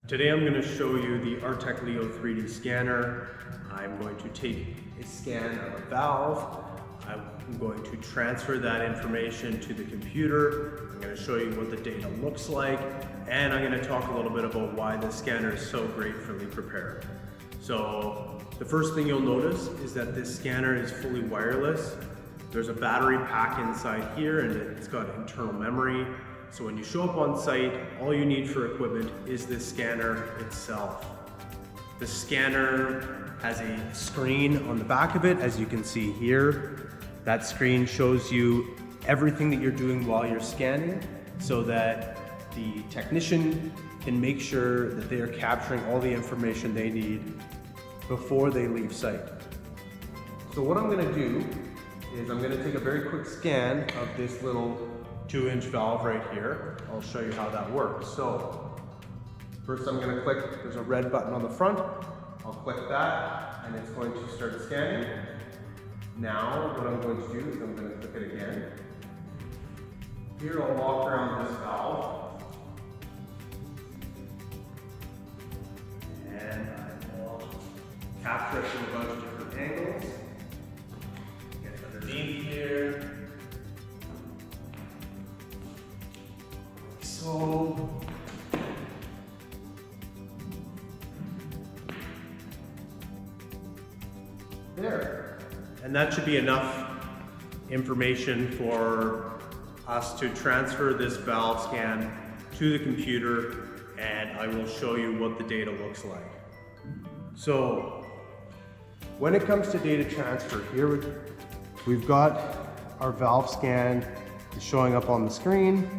Today I'm going to show you the Artec Leo 3D scanner. I'm going to take a scan of a valve. I'm going to transfer that information to the computer. I'm going to show you what the data looks like, and I'm going to talk a little bit about why this scanner is so great for leak repair. So the first thing you'll notice is that this scanner is fully wireless. There's a battery pack inside here and it's got internal memory. So when you show up on site, all you need for equipment is this scanner itself. The scanner has a screen on the back of it, as you can see here. That screen shows you everything that you're doing while you're scanning so that the technician can make sure that they are capturing all the information they need before they leave site. So what I'm going to do is I'm going to take a very quick scan of this little 2-inch valve right here. I'll show you how that works. So first I'm going to click, there's a red button on the front. I'll click that and it's going to start scanning. Now what I'm going to do is I'm going to click it again. Here I'll walk around this valve and I will capture it from a bunch of different angles. Get underneath here. So there. And that should be enough information for us to transfer this valve scan to the computer, and I will show you what the data looks like. So when it comes to data transfer, here we've got our valve scan showing up on the screen.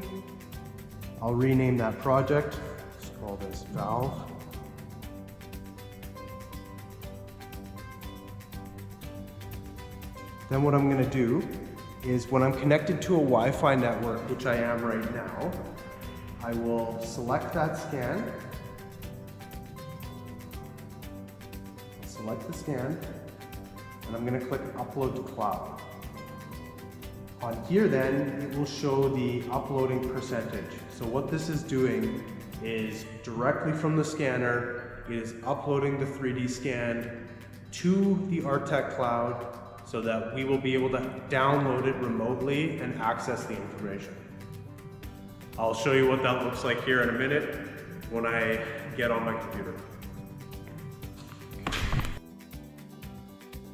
I'll rename that project. Let's call this valve. Then what I'm going to do is when I'm connected to a Wi-Fi network, which I am right now, I will select that scan. Select the scan, and I'm going to click Upload to Cloud. On here then, it will show the uploading percentage. So what this is doing is directly from the scanner, it is uploading the 3D scan to the Artec cloud so that we will be able to download it remotely and access the information. I'll show you what that looks like here in a minute when I get on my computer.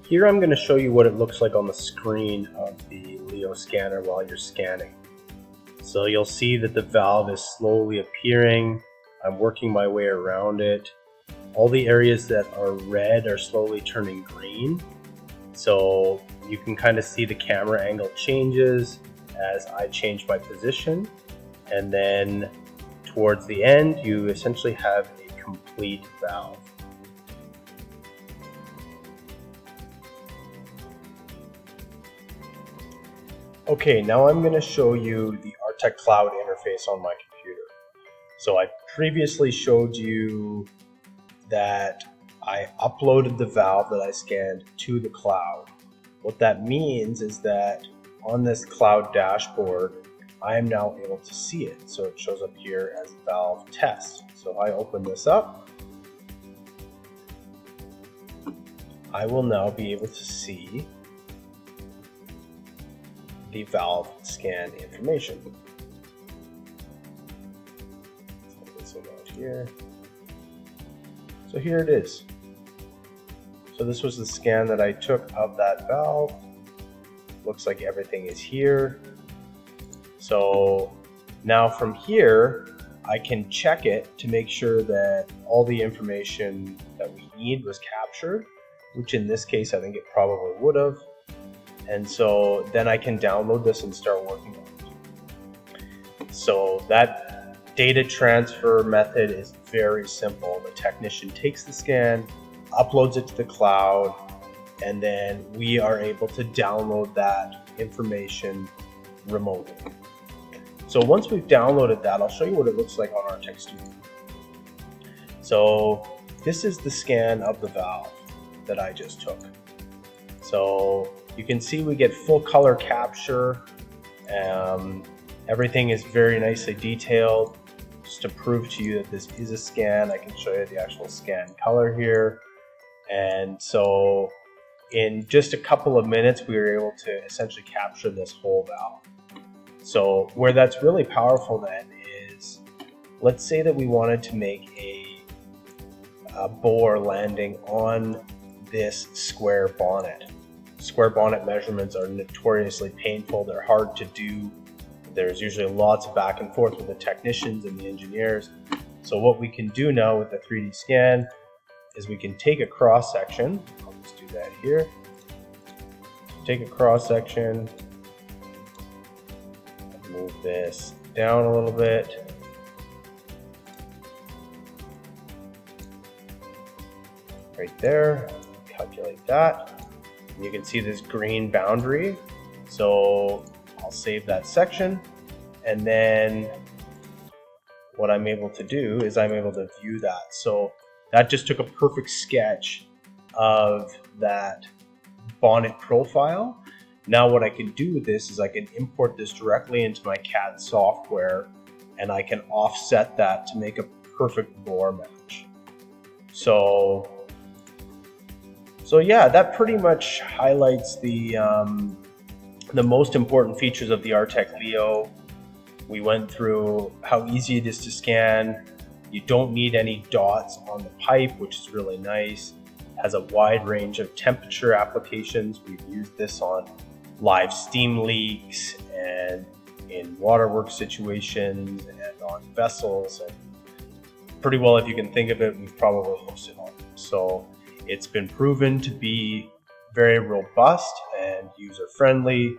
Here I'm going to show you what it looks like on the screen of the Leo scanner while you're scanning. So you'll see that the valve is slowly appearing. I'm working my way around it. All the areas that are red are slowly turning green. So you can kind of see the camera angle changes as I change my position. And then towards the end, you essentially have a complete valve. Okay, now I'm going to show you the Artec Cloud interface on my computer. So I previously showed you that I uploaded the valve that I scanned to the cloud. What that means is that on this cloud dashboard, I am now able to see it. So it shows up here as valve test. So if I open this up, I will now be able to see the valve scan information. So this will go here. So here it is. So this was the scan that I took of that valve. Looks like everything is here. So now from here, I can check it to make sure that all the information that we need was captured, which in this case, I think it probably would have. And so then I can download this and start working on it. So that data transfer method is very simple. The technician takes the scan, uploads it to the cloud, and then we are able to download that information remotely. So once we've downloaded that, I'll show you what it looks like on Artec Studio. So this is the scan of the valve that I just took. So you can see we get full color capture. Everything is very nicely detailed. just to prove to you that this is a scan, I can show you the actual scan color here. And so in just a couple of minutes, we were able to essentially capture this whole valve. So where that's really powerful then is, let's say that we wanted to make a bore landing on this square bonnet. Square bonnet measurements are notoriously painful. They're hard to do. There's usually lots of back and forth with the technicians and the engineers. So what we can do now with the 3D scan is we can take a cross section. I'll just do that here. Take a cross section, move this down a little bit. Right there, calculate that. And you can see this green boundary. So I'll save that section, and then what I'm able to do is I'm able to view that. So that just took a perfect sketch of that bonnet profile. Now what I can do with this is I can import this directly into my CAD software, and I can offset that to make a perfect bore match. So yeah, that pretty much highlights the most important features of the Artec Leo. We went through how easy it is to scan. You don't need any dots on the pipe, which is really nice. It has a wide range of temperature applications. We've used this on live steam leaks and in waterwork situations and on vessels. And pretty well, if you can think of it, we've probably hosted on them. So it's been proven to be very robust and user-friendly.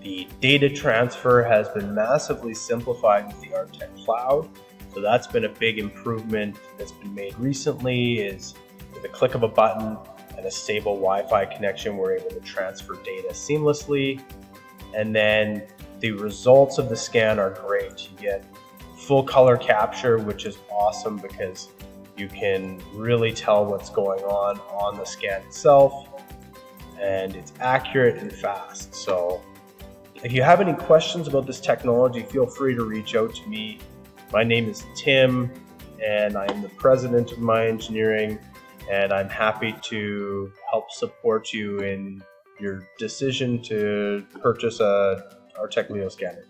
The data transfer has been massively simplified with the Artec Cloud. So that's been a big improvement that's been made recently, is with a click of a button and a stable Wi-Fi connection, we're able to transfer data seamlessly. And then the results of the scan are great. You get full color capture, which is awesome because you can really tell what's going on the scan itself, and it's accurate and fast. So if you have any questions about this technology, feel free to reach out to me. My name is Tim, and I'm the president of My Engineering, and I'm happy to help support you in your decision to purchase a Artec Leo scanner.